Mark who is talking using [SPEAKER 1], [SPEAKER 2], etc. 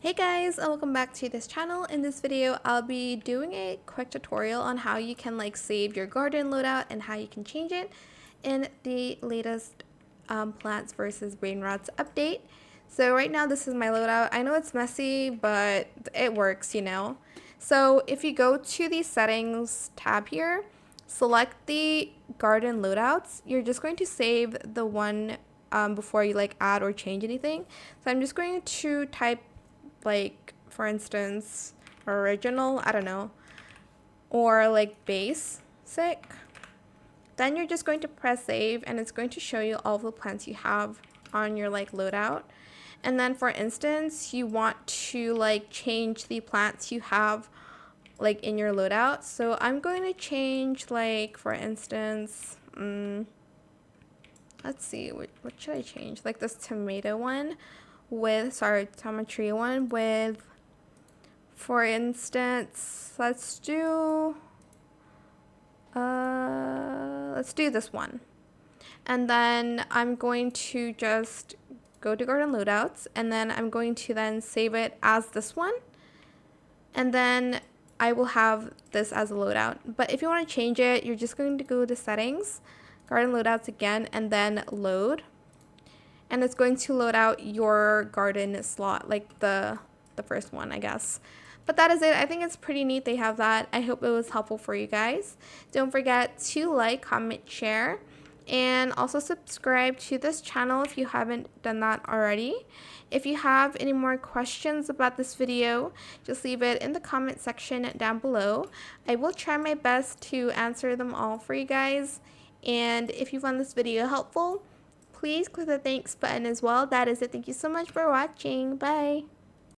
[SPEAKER 1] Hey guys, and welcome back to this channel. In this video, I'll be doing a quick tutorial on how you can save your garden loadout and how you can change it in the latest Plants vs. Brainrots update. So right now this is my loadout. I know it's messy, but it works, you know. So if you go to the settings tab here, select the garden loadouts. You're just going to save the one before you add or change anything. So I'm just going to type for instance original, I don't know, or basic. Then you're just going to press save and it's going to show you all the plants you have on your loadout. And then for instance you want to change the plants you have in your loadout. So I'm going to change for instance let's see, what should I change, this tomato one with, tomato one with, for instance, let's do this one. And then I'm going to just go to garden loadouts and then I'm going to then save it as this one. And then I will have this as a loadout. But if you want to change it, you're just going to go to settings, garden loadouts again, and then load. And it's going to load out your garden slot, the first one, I guess. But that is it. I think it's pretty neat they have that. I hope it was helpful for you guys. Don't forget to like, comment, share, and also subscribe to this channel if you haven't done that already. If you have any more questions about this video, just leave it in the comment section down below. I will try my best to answer them all for you guys. And if you found this video helpful, please click the thanks button as well. That is it. Thank you so much for watching. Bye.